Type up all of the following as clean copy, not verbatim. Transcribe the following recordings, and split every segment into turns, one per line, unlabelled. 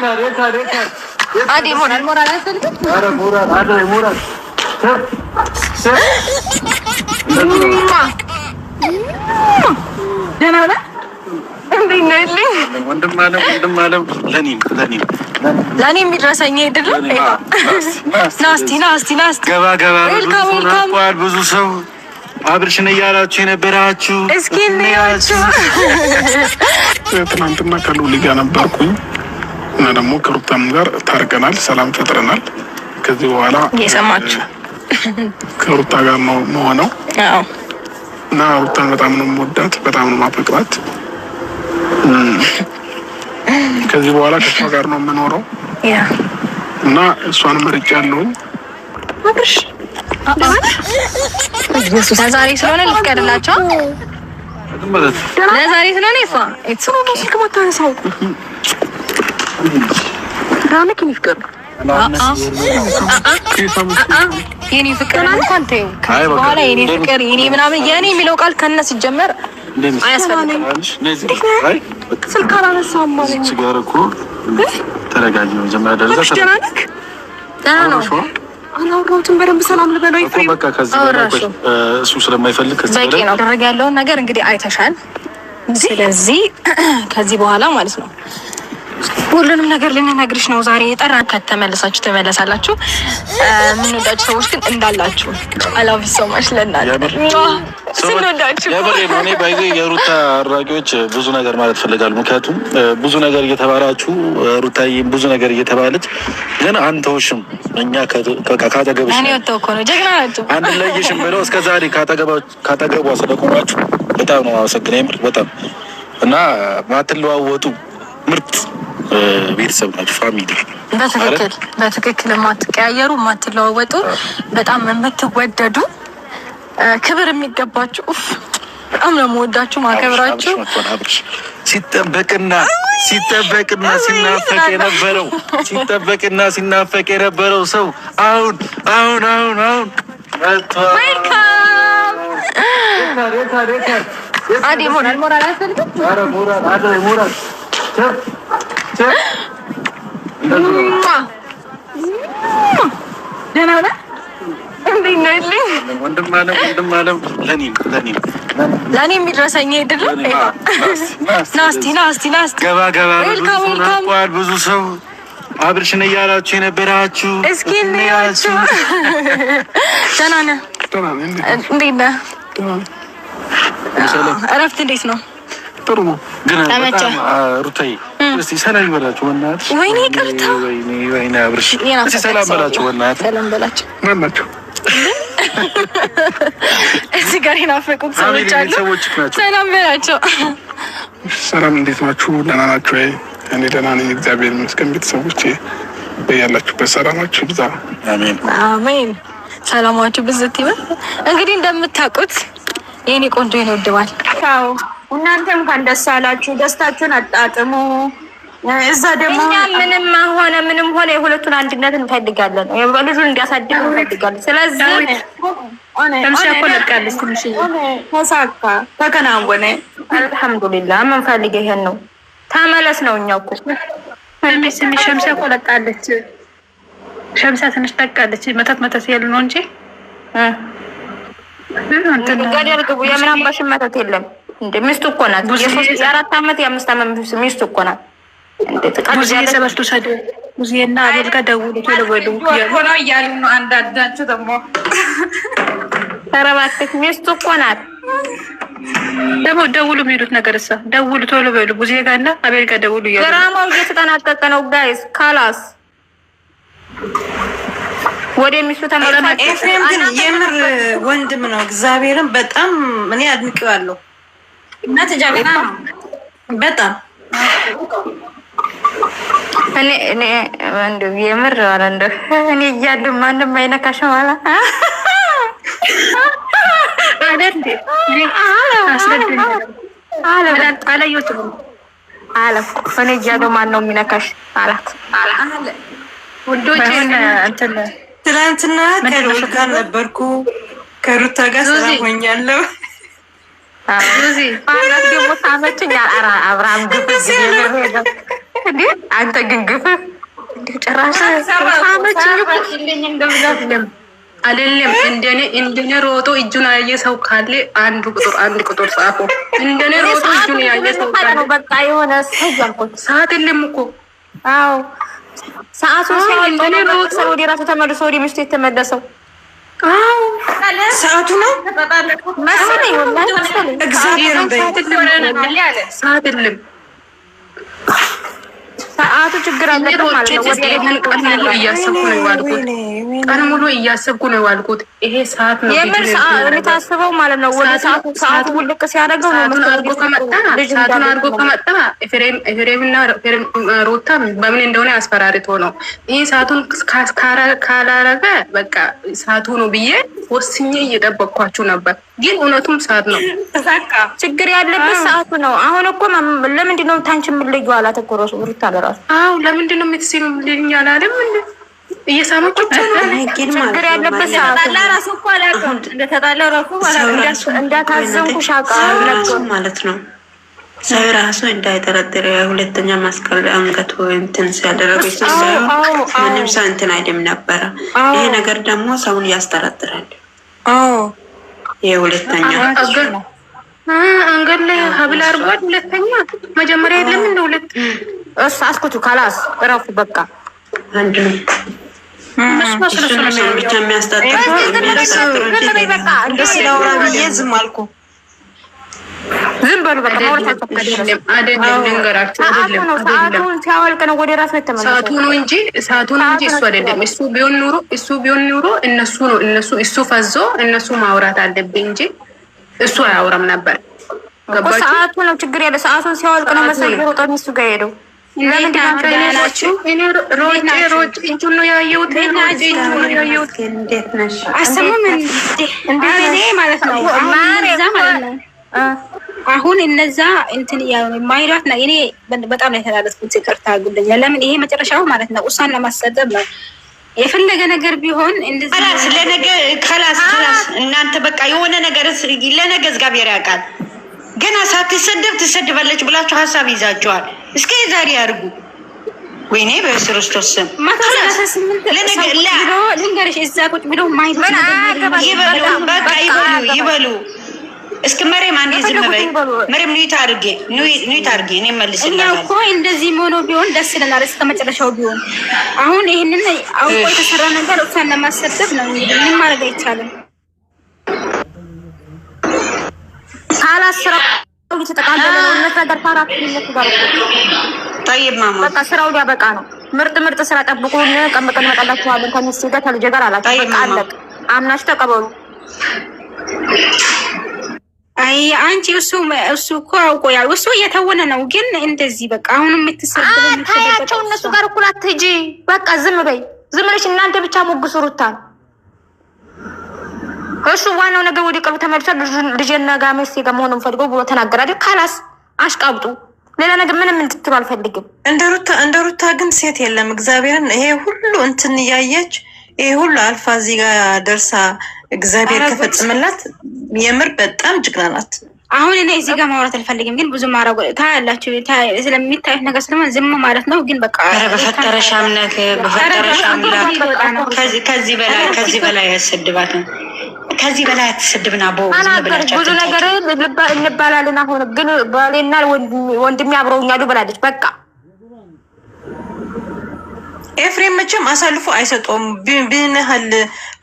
عادي مورال أسلك.
مورال هذا مورال.
جانا ولا؟
ወንድም አለም ለኔ
የሚደርሰኝ አይደለም። ናስቲ
ገባ ብዙ ሰው አብርሽን እያላችሁ የነበራችሁ
እስኪ እንያችሁ።
ትናንትና ከሉሊ ጋር ነበርኩኝ እና ደግሞ ከሩታም ጋር ታርቀናል፣ ሰላም ፈጥረናል። ከዚህ በኋላ
እየሰማችሁ
ከሩታ ጋር ነው መሆነው።
አዎ
እና ሩታን በጣም ነው የምወዳት፣ በጣም ነው የማፈቅራት። ከዚህ በኋላ ከሷ ጋር ነው የምኖረው እና እሷን መርጫለሁኝ።
አብርሽ ለዛሬ ስለሆነ ልትቀርላቸው ለዛሬ ስለሆነ ይፋ እሱ ነው ሲከማታ ሰው ዳንክ ይፍቀር የኔ ፍቅር እንኳን ተይው። በኋላ የኔ ፍቅር የኔ ምናምን የኔ የሚለው ቃል ከነስ ሲጀመር አያስፈልግም። ስልክ አላነሳም ማለት ነው።
ሲጋር እኮ ተረጋጊ ነው። መጀመሪያ ደረጃ
ደህና ነው።
አላወራሁትም። በደንብ ሰላም ልበለው
እኮ በቃ ከዚህ በኋላ እሱ ስለማይፈልግ ከዚህ
በቂ ነው። ደረግ ያለውን ነገር እንግዲህ አይተሻል። ስለዚህ ከዚህ በኋላ ማለት ነው ሁሉንም ነገር ልንነግርሽ ነው ዛሬ የጠራን። ከተመለሳችሁ ተመለሳላችሁ። የምንወዳችሁ ሰዎች ግን እንዳላችሁ አላፊ ሰማሽ ለእናንተ ስንወዳችሁ
እኔ ባይዜ የሩታ አድራጊዎች ብዙ ነገር ማለት ፈልጋሉ። ምክንያቱም ብዙ ነገር እየተባላችሁ ሩታዬ ብዙ ነገር እየተባለች ግን አንተውሽም እኛ ካጠገብሽ
እኔ ወጣሁ እኮ ነው ጀግና ናችሁ
አንድ ለይሽም ብለው እስከዛሬ ካጠገቧ ስለቆማችሁ በጣም ነው አመሰግናለሁ። የምር በጣም እና ማትለዋወጡ ምርጥ ቤተሰብ ናችሁ፣ ፋሚሊ።
በትክክል የማትቀያየሩ የማትለዋወጡ በጣም የምትወደዱ ክብር የሚገባችሁ በጣም ነው የምወዳችሁ ማከብራችሁ።
ሲጠበቅና ሲናፈቅ የነበረው ሰው አሁን
አዲ ሞራል አያስፈልግም።
ሞራል
ደህና ነህ? እንዴት ነህ?
ወንድም አለም
ለኔ የሚደርሰኝ አይደለም። ናስቲ
ገባ ብዙ ሰው አብርሽን እያላችሁ የነበራችሁ
እስኪ እንያችሁ። ደህና ነህ? እንዴት ነህ? እረፍት እንዴት ነው?
ጥሩ ነው።
ግን በጣም ሩታዬ እስቲ ሰላም በላችሁ ወናት።
ወይኔ ይቅርታ፣
ወይኔ አብርሽ እስቲ ሰላም በላችሁ ወናት።
ሰላም በላችሁ
ማናችሁ?
እዚህ ጋር የናፈቁት ሰዎች አሉ። ሰላም በላቸው።
ሰላም፣ እንዴት ናችሁ? ደህና ናችሁ ወይ? እኔ ደህና ነኝ፣ እግዚአብሔር ይመስገን። ቤተሰቦቼ በያላችሁበት ሰላማችሁ ይብዛ።
አሜን። ሰላማችሁ ብዝት ይበል። እንግዲህ እንደምታውቁት የኔ ቆንጆ ይወድባል።
አዎ እናንተም እንኳን ደስ አላችሁ፣ ደስታችሁን አጣጥሙ። እዛ ደግሞ
ምንም ሆነ የሁለቱን አንድነት እንፈልጋለን፣ ልጁን እንዲያሳድግ እንፈልጋለን። ስለዚህ
ተሳካ፣ ተከናወነ፣
አልሐምዱሊላህ። የምንፈልገው ይሄን ነው። ተመለስ ነው። እኛ እኮ
ሸምሳ እኮ ለቃለች። ሸምሳ ትንሽ ጠቃለች። መተት ያሉ ነው እንጂ
ገደል ግቡ። የምን አምባሽን መተት የለም እንደ ሚስቱ እኮ ናት። የአራት ዓመት የአምስት ዓመት ሚስቱ እኮ ናት።
ሙዚዬ ሰበርቱ ሰዱ ሙዚዬና አቤል ጋር ደውሉ ቶሎ በሉ
እያሉ ነው። አንዳንዳችሁ ደግሞ
ኧረ እባክህ ሚስቱ እኮ ናት።
ደግሞ ደውሉ የሚሉት ነገር እሷ ደውሉ ቶሎ በሉ ሙዚዬ ጋር እና አቤል ጋር ደውሉ እያሉ
ድራማው እየተጠናቀቀ ነው ጋይስ። ካላስ ወደ ሚስቱ ተመለሰ።
ኤፍሬም ግን የምር ወንድም ነው። እግዚአብሔርን በጣም እኔ አድንቄዋለሁ እና ተጃገና በጣም
እኔ እንደው የምር እንደው እኔ እያለሁ ማንም አይነካሽም ማለት
አይደል?
አለ እኔ እያለሁ ማን ነው የሚነካሽ አላት።
ውዶቼ እንትን
ትናንትና ከሩታ ጋር ነበርኩ፣ ከሩታ ጋር ሰላም ሆኛለሁ።
አራት ደግሞ ሳመችኝ። አብርሃም
እንዴ አንተ ግን ግፍ እንዴ ጨራሽ አይደለም። እንደኔ ሮጦ እጁን ያየ ሰው ካለ አንድ ቁጥር ጻፉ። እንደኔ ሮጦ እጁን ያየ ሰው ካለ
በቃ የሆነ
ሰዓት የለም እኮ።
አዎ ሰዓቱ ሰው ወደ ራሱ ተመልሶ ወደ ሚስቱ የተመለሰው
ሰዓቱ ነው
መሰለኝ።
እግዚአብሔርን
ሰዓት የለም።
ሰዓቱ ችግር አለበት ማለት ነው።
ቀን ሙሉ እያሰብኩ ነው የዋልኩት። ይሄ ሰዓት ነው
የምር የታስበው ማለት ነው። ወደ ሰዓቱ ውልቅ ሲያደርገው
ሰዓቱን አድርጎ ከመጣ ኤፍሬምና ሩታ በምን እንደሆነ አስፈራሪቶ ነው። ይህ ሰዓቱን ካላረገ በቃ ሰዓቱ ነው ብዬ ወስኜ እየጠበቅኳችሁ ነበር። ግን እውነቱም ሰዓት ነው።
ችግር ያለበት ሰዓቱ ነው። አሁን እኮ ለምንድን ነው ታንቺ የምትለዩ አላት እኮ ሩታ ለራሱ።
አዎ ለምንድን ነው የምትስሉልኝ አላለም እንዴ? እየሳመች
ችግር ያለበት ሰዓቱ ራሱ እኮ አላውቅም እንደተጣላ ራሱ እንዳታዘንኩሽ አውቃለሁ
ማለት ነው። ሰው ራሱ እንዳይጠረጥር ሁለተኛ መስቀል አንገቱ እንትን ሲያደረገ ምንም ሰው እንትን አይደም ነበረ። ይሄ ነገር ደግሞ ሰውን ያስጠረጥራል። ይሄ ሁለተኛ
አንገት ላይ ሀብል አርጓል። ሁለተኛ መጀመሪያ የለም እንደ ሁለት
አስኩቱ ካላስ እረፉ በቃ
አንድ ነው። እሱን ብቻ የሚያስጠጥር
በቃ እንደስ ላውራ ብዬ ዝም አልኩ። ዝም በሉ በቃ
አይደለም ልንገራችሁ።
ሰዓቱን ሲያወልቅ ነው ወደ ራሱ የተመለሰው።
ሰዓቱ ነው እንጂ እሱ አይደለም። እሱ ቢሆን ኑሮ እሱ ፈዞ እነሱ ማውራት አለብኝ እንጂ እሱ አያወራም ነበር።
ሰዓቱ ነው ችግር ያለ። ሰዓቱን ሲያወልቅ ነው መሰለኝ ሮጦ እሱ ጋር ሄደው።
ናችሁ ሮጭ እጁን ነው ያየሁት።
እንዴት ነሽ?
አሰሙም እንዴ ማለት ነው
አሁን እነዛ እንትን ማይራት ነው። እኔ በጣም ነው የተላለፍኩት። ይቅርታ አድርጉልኝ። ለምን ይሄ መጨረሻው ማለት ነው እሷን ለማሰደብ ነው። የፈለገ ነገር ቢሆን እንደዚህ
ለነገ ከላስ እናንተ በቃ የሆነ ነገር ለነገ እግዚአብሔር ያውቃል። ገና ሳትሰደብ ትሰድባለች ብላችሁ ሀሳብ ይዛችኋል። እስከ ዛሬ ያርጉ። ወይኔ በክርስቶስ ስም
ልንገርሽ እዛ ቁጭ ብለው
በቃ ይበሉ። እስኪ መሬም አንዴ ዝም በይ። መሬም ኑይት አድርጌ እኔ መልስልሻለሁ
እኮ እንደዚህ ሆኖ ቢሆን ደስ ይለናል። እስከ መጨረሻው ቢሆን አሁን ይሄንን አውቆ የተሰራ ነገር እሷን ለማሰደብ ነው። ምን ማድረግ አይቻልም። ካላስራ እየተጠቃለለ ነው ነገር ታራክ ይነሱ ጋር
ጠይብ ማማ
በቃ ስራው ሊያበቃ ነው። ምርጥ ስራ ጠብቁን። ቀመቀን መጣላችኋለን ከነሱ ጋር ከልጅ ጋር አላችሁ። በቃ አለቅ አምናችሁ ተቀበሉ። አይ አንቺ እሱ እኮ አውቆ ያው እሱ እየተወነ ነው። ግን እንደዚህ በቃ አሁን የምትሰደው ታያቸው እነሱ ጋር እኩል አትሄጂ። በቃ ዝም በይ። ዝም ብለሽ እናንተ ብቻ ሞግሱ ሩታን። እሱ ዋናው ነገር ወደ ቀልቡ ተመልሷል። ልጅና ጋር መስ ጋር መሆኑን ፈልገው ብሎ ተናገረ አይደል? ካላስ አሽቃብጡ። ሌላ ነገር ምንም እንድትሉ አልፈልግም።
እንደ ሩታ ግን ሴት የለም። እግዚአብሔርን ይሄ ሁሉ እንትን እያየች ይሄ ሁሉ አልፋ እዚህ ጋር ደርሳ እግዚአብሔር ከፈጽምላት የምር በጣም ጀግና ናት።
አሁን እኔ እዚህ ጋር ማውራት አልፈልግም፣ ግን ብዙ ማራጎ ታያላችሁ ስለሚታዩት ነገር ስለሆነ ዝም ማለት ነው። ግን በቃ
በፈጠረሽ አምላክ ከዚህ በላይ ያሰድባትን ከዚህ በላይ አትሰድብና
ብዙ ነገር እንባላለን። አሁን ግን ባሌና ወንድሜ አብረውኛሉ ብላለች። በቃ
ኤፍሬም መቼም አሳልፎ አይሰጠውም። ብንህል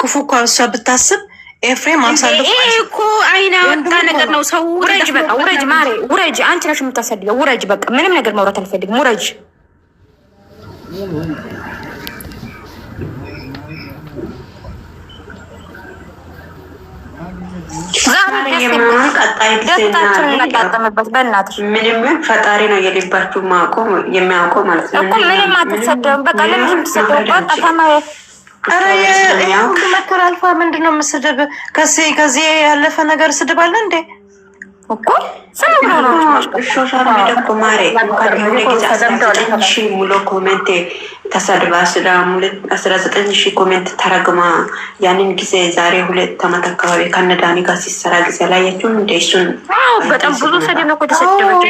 ክፉ እኳ እሷ ብታስብ ኤፍሬም አሳልፎ
እኮ አይና ወጣ ነገር ነው። ሰው ውረጅ፣ በቃ ውረጅ፣ ማሬ ውረጅ። አንቺ ነሽ የምታሰድለው። ውረጅ፣ በቃ ምንም ነገር ማውራት አልፈልግም። ውረጅ።
ምንም ፈጣሪ ነው የልባችሁ የሚያውቀው ማለት ነው።
ምንም አትሰደውም። በቃ ለምን የምትሰደው? በቃ ተማሪ
ሁሉ መከራ አልፋ ምንድን ነው የምስድብ? ከዚህ ያለፈ ነገር ስድብ አለ እንዴ?
እኮ ስም ብሎ ነው
ሶሻል ሚዲያ እኮ ማሬ እንኳን የሆነ ጊዜ 19,000 ሙሉ ኮሜንት ተሰድባ 19,000 ኮሜንት ተረግማ ያንን ጊዜ ዛሬ 2 ዓመት አካባቢ ከነዳኒ ጋር ሲሰራ ጊዜ ላያችሁን እንደ እሱን
በጣም ብዙ ሰደብ ነው እኮ ተሰደበች።